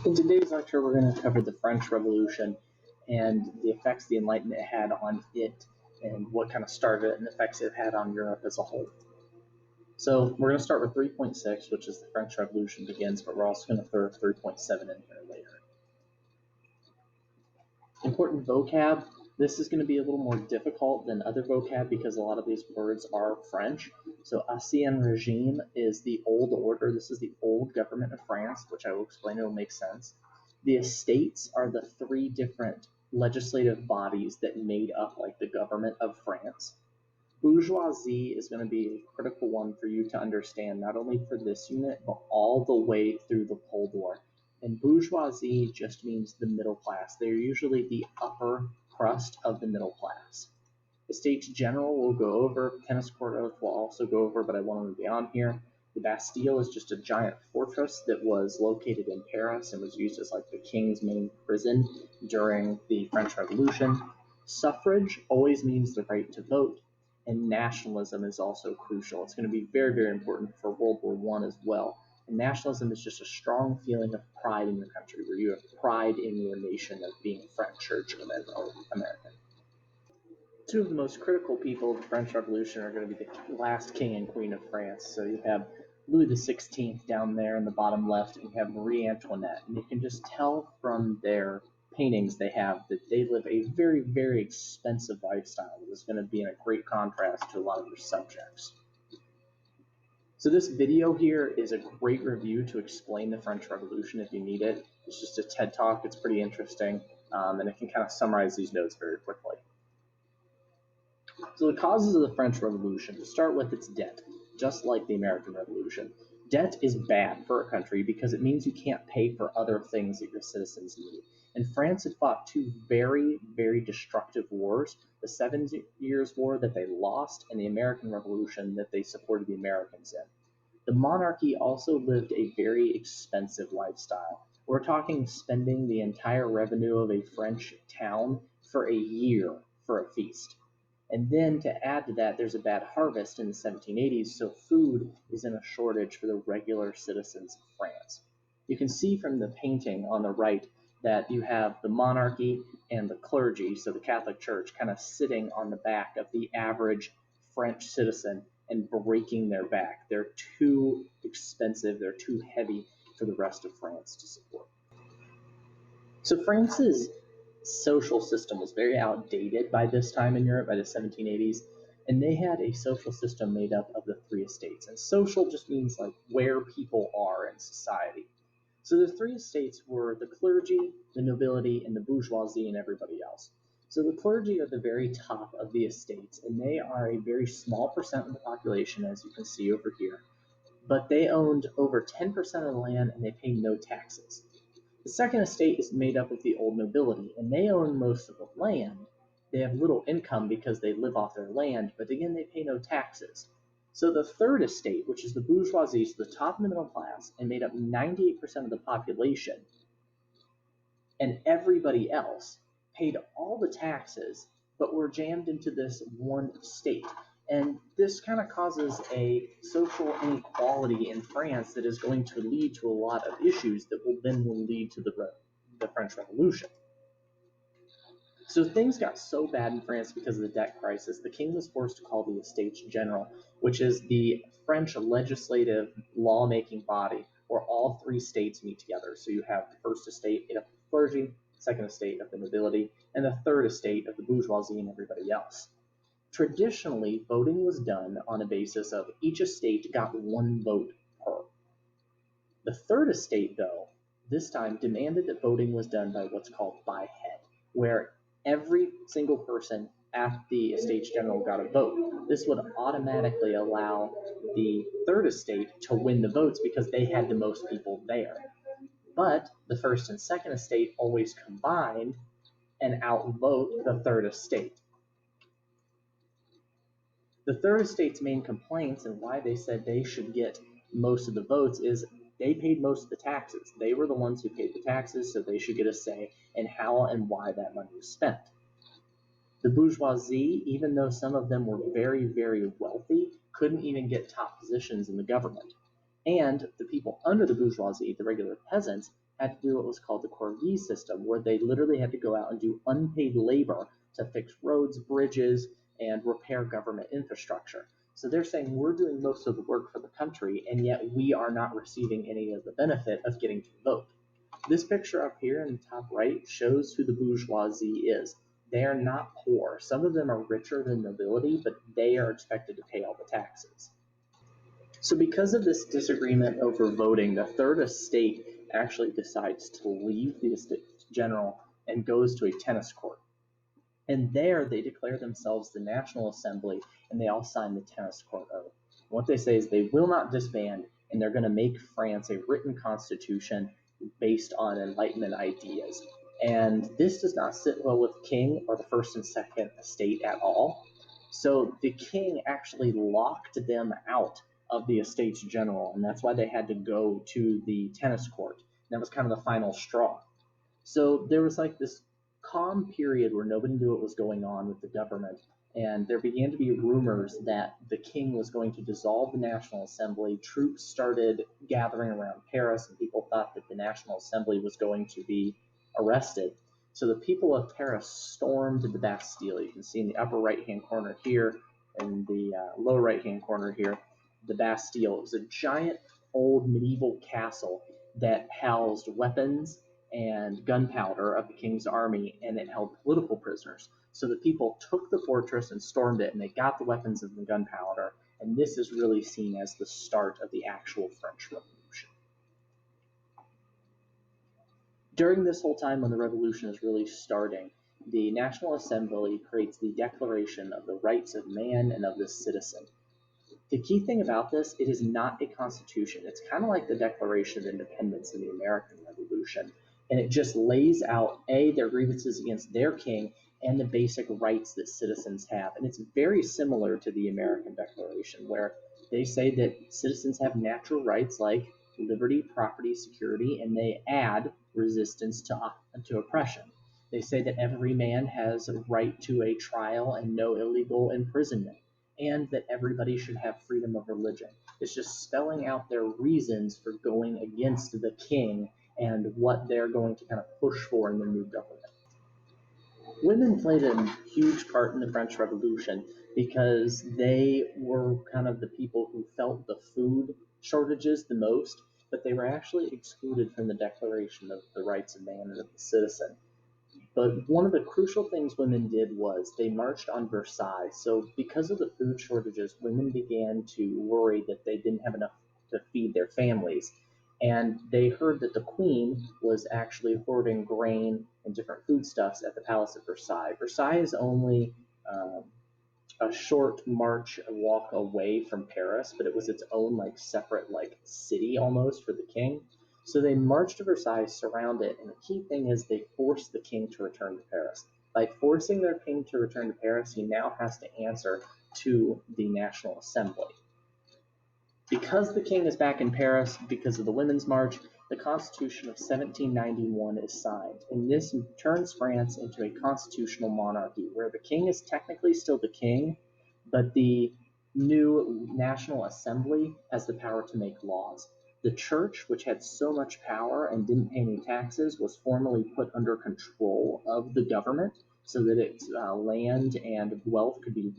In today's lecture, we're going to cover the French Revolution and the effects the Enlightenment had on it and what kind of started it and effects it had on Europe as a whole. So we're going to start with 3.6, which is the French Revolution begins, but we're also going to throw 3.7 in here later. Important vocab. This is going to be a little more difficult than other vocab because a lot of these words are French. So Ancien Regime is the old order. This is the old government of France, which I will explain. It will make sense. The estates are the three different legislative bodies that made up like the government of France. Bourgeoisie is going to be a critical one for you to understand, not only for this unit, but all the way through the Cold War. And bourgeoisie just means the middle class. They're usually the upper crust of the middle class. The States General will go over, tennis court oath will also go over, but I want them to be on here. The Bastille is just a giant fortress that was located in Paris and was used as like the king's main prison during the French Revolution. Suffrage always means the right to vote, and nationalism is also crucial. It's going to be very, very important for World War I as well. And nationalism is just a strong feeling of pride in your country, where you have pride in your nation of being French or German or American. Two of the most critical people of the French Revolution are going to be the last king and queen of France. So you have Louis XVI down there in the bottom left, and you have Marie Antoinette. And you can just tell from their paintings they have that they live a very, very expensive lifestyle that is going to be in a great contrast to a lot of their subjects. So this video here is a great review to explain the French Revolution if you need it. It's just a TED Talk. It's pretty interesting, and it can kind of summarize these notes very quickly. So the causes of the French Revolution, to start with, it's debt, just like the American Revolution. Debt is bad for a country because it means you can't pay for other things that your citizens need. And France had fought two very, very destructive wars, the 7 Years' War that they lost and the American Revolution that they supported the Americans in. The monarchy also lived a very expensive lifestyle. We're talking spending the entire revenue of a French town for a year for a feast. And then to add to that, there's a bad harvest in the 1780s, so food is in a shortage for the regular citizens of France. You can see from the painting on the right that you have the monarchy and the clergy, so the Catholic Church, kind of sitting on the back of the average French citizen and breaking their back. They're too expensive, they're too heavy for the rest of France to support. So France's social system was very outdated by this time in Europe, by the 1780s, and they had a social system made up of the three estates. And social just means like where people are in society. So the three estates were the clergy, the nobility, and the bourgeoisie, and everybody else. So the clergy are the very top of the estates, and they are a very small percent of the population, as you can see over here. But they owned over 10% of the land, and they paid no taxes. The second estate is made up of the old nobility, and they own most of the land. They have little income because they live off their land, but again, they pay no taxes. So the third estate, which is the bourgeoisie, is the top of the middle class and made up 98% of the population, and everybody else paid all the taxes, but were jammed into this one estate. And this kind of causes a social inequality in France that is going to lead to a lot of issues that will lead to the French Revolution. So things got so bad in France because of the debt crisis, the king was forced to call the Estates General, which is the French legislative lawmaking body where all three states meet together. So you have the first estate of the clergy, second estate of the nobility, and the third estate of the bourgeoisie and everybody else. Traditionally, voting was done on a basis of each estate got one vote per. The third estate, though, this time demanded that voting was done by what's called by head, where every single person at the Estates General got a vote. This would automatically allow the third estate to win the votes because they had the most people there. But the first and second estate always combined and outvote the third estate. The third estate's main complaints and why they said they should get most of the votes is they paid most of the taxes. They were the ones who paid the taxes, so they should get a say in how and why that money was spent. The bourgeoisie, even though some of them were very, very wealthy, couldn't even get top positions in the government. And the people under the bourgeoisie, the regular peasants, had to do what was called the corvée system, where they literally had to go out and do unpaid labor to fix roads, bridges, and repair government infrastructure. So they're saying we're doing most of the work for the country, and yet we are not receiving any of the benefit of getting to vote. This picture up here in the top right shows who the bourgeoisie is. They are not poor. Some of them are richer than nobility, but they are expected to pay all the taxes. So because of this disagreement over voting, the Third Estate actually decides to leave the Estates General and goes to a tennis court. And there they declare themselves the National Assembly, and they all sign the tennis court oath. And what they say is they will not disband, and they're going to make France a written constitution based on Enlightenment ideas. And this does not sit well with the king or the First and Second Estate at all. So the king actually locked them out of the Estates General, and that's why they had to go to the tennis court. And that was kind of the final straw. So there was like this calm period where nobody knew what was going on with the government, and there began to be rumors that the king was going to dissolve the National Assembly. Troops started gathering around Paris, and people thought that the National Assembly was going to be arrested. So the people of Paris stormed the Bastille. You can see in the upper right-hand corner here, and the lower right-hand corner here, the Bastille. It was a giant old medieval castle that housed weapons and gunpowder of the king's army, and it held political prisoners. So the people took the fortress and stormed it, and they got the weapons and the gunpowder, and this is really seen as the start of the actual French Revolution. During this whole time when the revolution is really starting, the National Assembly creates the Declaration of the Rights of Man and of the Citizen. The key thing about this, it is not a constitution. It's kind of like the Declaration of Independence in the American Revolution. And it just lays out, their grievances against their king and the basic rights that citizens have. And it's very similar to the American Declaration, where they say that citizens have natural rights like liberty, property, security, and they add resistance to oppression. They say that every man has a right to a trial and no illegal imprisonment, and that everybody should have freedom of religion. It's just spelling out their reasons for going against the king and what they're going to kind of push for in the new government. Women played a huge part in the French Revolution because they were kind of the people who felt the food shortages the most, but they were actually excluded from the Declaration of the Rights of Man and of the Citizen. But one of the crucial things women did was they marched on Versailles. So because of the food shortages, women began to worry that they didn't have enough to feed their families. And they heard that the queen was actually hoarding grain and different foodstuffs at the Palace of Versailles. Versailles is only a short march walk away from Paris, but it was its own separate city almost for the king. So they marched to Versailles, surround it, and the key thing is they forced the king to return to Paris. By forcing their king to return to Paris, he now has to answer to the National Assembly. Because the king is back in Paris because of the Women's March, the Constitution of 1791 is signed, and this turns France into a constitutional monarchy where the king is technically still the king, but the new National Assembly has the power to make laws. The church, which had so much power and didn't pay any taxes, was formally put under control of the government so that its land and wealth could be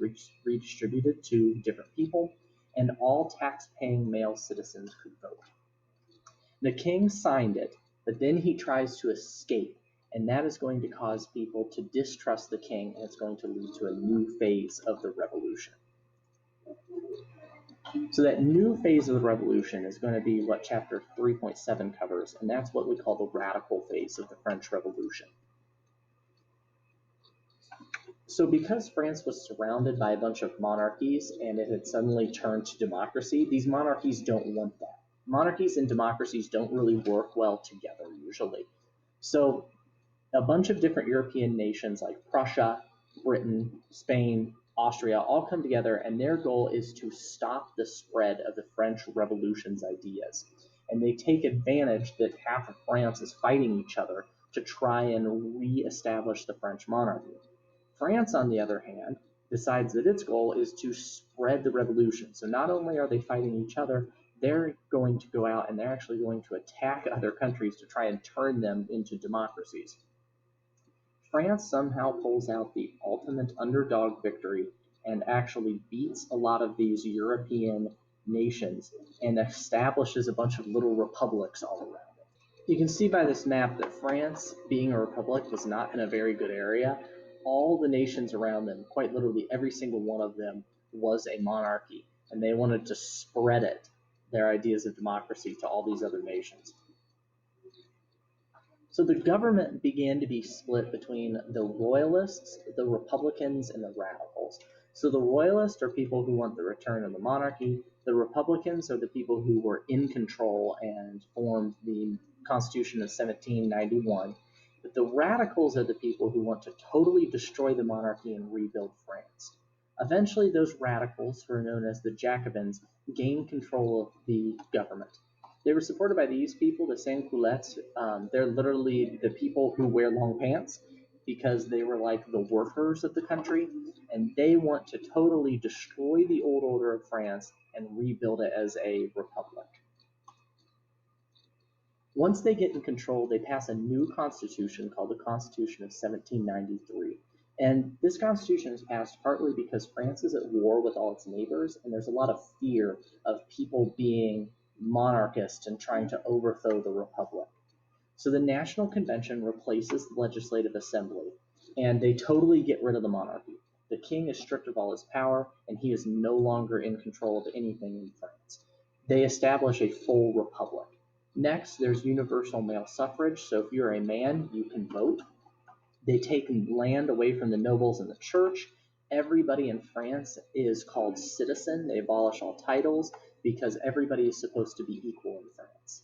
redistributed to different people, and all tax-paying male citizens could vote. The king signed it, but then he tries to escape, and that is going to cause people to distrust the king, and it's going to lead to a new phase of the revolution. So that new phase of the revolution is going to be what chapter 3.7 covers, and that's what we call the radical phase of the French Revolution. So because France was surrounded by a bunch of monarchies and it had suddenly turned to democracy, these monarchies don't want that. Monarchies and democracies don't really work well together usually. So a bunch of different European nations like Prussia, Britain, Spain, Austria all come together, and their goal is to stop the spread of the French Revolution's ideas. And they take advantage that half of France is fighting each other to try and re-establish the French monarchy. France, on the other hand, decides that its goal is to spread the revolution. So not only are they fighting each other, they're going to go out and they're actually going to attack other countries to try and turn them into democracies. France somehow pulls out the ultimate underdog victory and actually beats a lot of these European nations and establishes a bunch of little republics all around it. You can see by this map that France, being a republic, was not in a very good area. All the nations around them, quite literally every single one of them, was a monarchy, and they wanted to spread it, their ideas of democracy, to all these other nations. So the government began to be split between the royalists, the republicans, and the radicals. So the royalists are people who want the return of the monarchy. The republicans are the people who were in control and formed the Constitution of 1791. But the radicals are the people who want to totally destroy the monarchy and rebuild France. Eventually, those radicals, who are known as the Jacobins, gained control of the government. They were supported by these people, the sans-culottes. They're literally the people who wear long pants because they were like the workers of the country, and they want to totally destroy the old order of France and rebuild it as a republic. Once they get in control, they pass a new constitution called the Constitution of 1793. And this constitution is passed partly because France is at war with all its neighbors, and there's a lot of fear of people being monarchist and trying to overthrow the republic. So the National Convention replaces the Legislative Assembly, and they totally get rid of the monarchy. The king is stripped of all his power, and he is no longer in control of anything in France. They establish a full republic. Next, there's universal male suffrage, so if you're a man, you can vote. They take land away from the nobles and the church. Everybody in France is called citizen. They abolish all titles because everybody is supposed to be equal in France.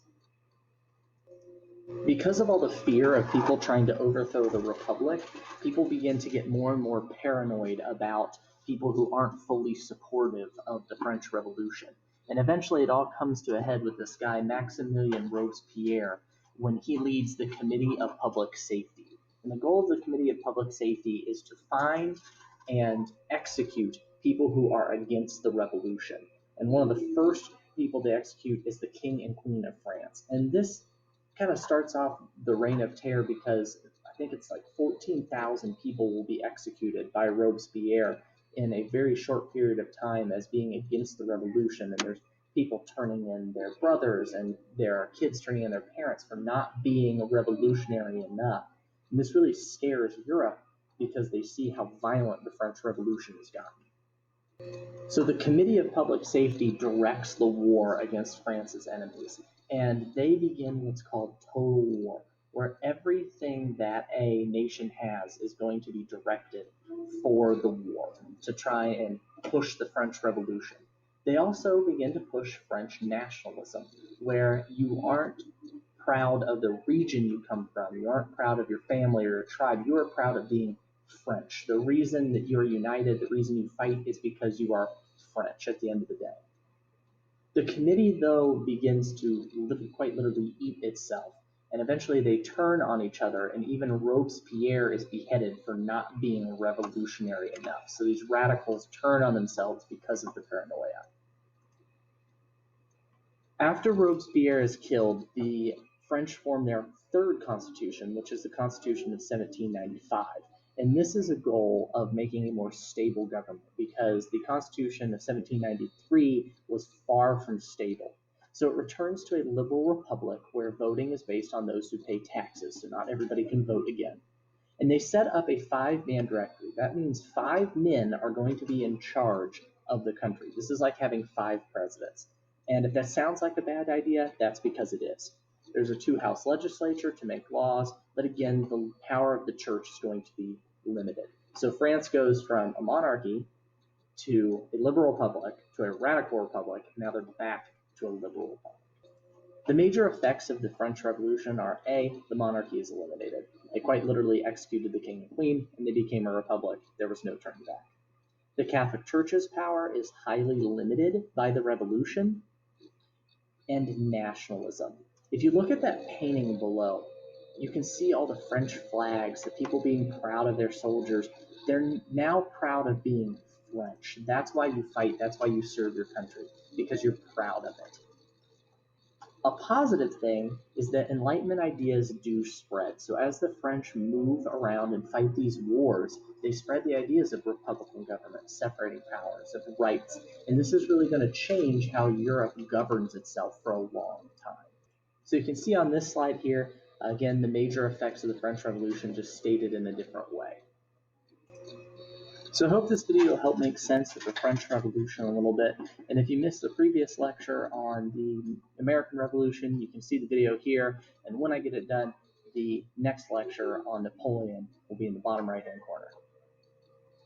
Because of all the fear of people trying to overthrow the republic, people begin to get more and more paranoid about people who aren't fully supportive of the French Revolution. And eventually it all comes to a head with this guy, Maximilien Robespierre, when he leads the Committee of Public Safety. And the goal of the Committee of Public Safety is to find and execute people who are against the revolution. And one of the first people to execute is the King and Queen of France. And this kind of starts off the Reign of Terror because I think it's like 14,000 people will be executed by Robespierre in a very short period of time as being against the revolution. And there's people turning in their brothers, and there are kids turning in their parents for not being revolutionary enough. And this really scares Europe because they see how violent the French Revolution has gotten. So the Committee of Public Safety directs the war against France's enemies, and they begin what's called total war, where everything that a nation has is going to be directed for the war to try and push the French Revolution. They also begin to push French nationalism, where you aren't proud of the region you come from, you aren't proud of your family or your tribe, you are proud of being French. The reason that you're united, the reason you fight is because you are French at the end of the day. The committee, though, begins to quite literally eat itself, and eventually they turn on each other, and even Robespierre is beheaded for not being revolutionary enough. So these radicals turn on themselves because of the paranoia. After Robespierre is killed, the French form their third constitution, which is the Constitution of 1795. And this is a goal of making a more stable government because the Constitution of 1793 was far from stable. So it returns to a liberal republic where voting is based on those who pay taxes, so not everybody can vote again. And they set up a 5-man directory. That means 5 men are going to be in charge of the country. This is like having 5 presidents. And if that sounds like a bad idea, that's because it is. There's a 2-house legislature to make laws, but again, the power of the church is going to be limited. So France goes from a monarchy to a liberal republic to a radical republic. Now they're back to a liberal republic. The major effects of the French Revolution are A, the monarchy is eliminated. They quite literally executed the king and queen, and they became a republic. There was no turning back. The Catholic Church's power is highly limited by the revolution. And nationalism. If you look at that painting below, you can see all the French flags, the people being proud of their soldiers. They're now proud of being French. That's why you fight. That's why you serve your country, because you're proud of it. A positive thing is that Enlightenment ideas do spread. So as the French move around and fight these wars, they spread the ideas of republican government, separating powers, of rights. And this is really going to change how Europe governs itself for a long time. So you can see on this slide here, again, the major effects of the French Revolution just stated in a different way. So I hope this video helped make sense of the French Revolution a little bit. And if you missed the previous lecture on the American Revolution, you can see the video here. And when I get it done, the next lecture on Napoleon will be in the bottom right-hand corner.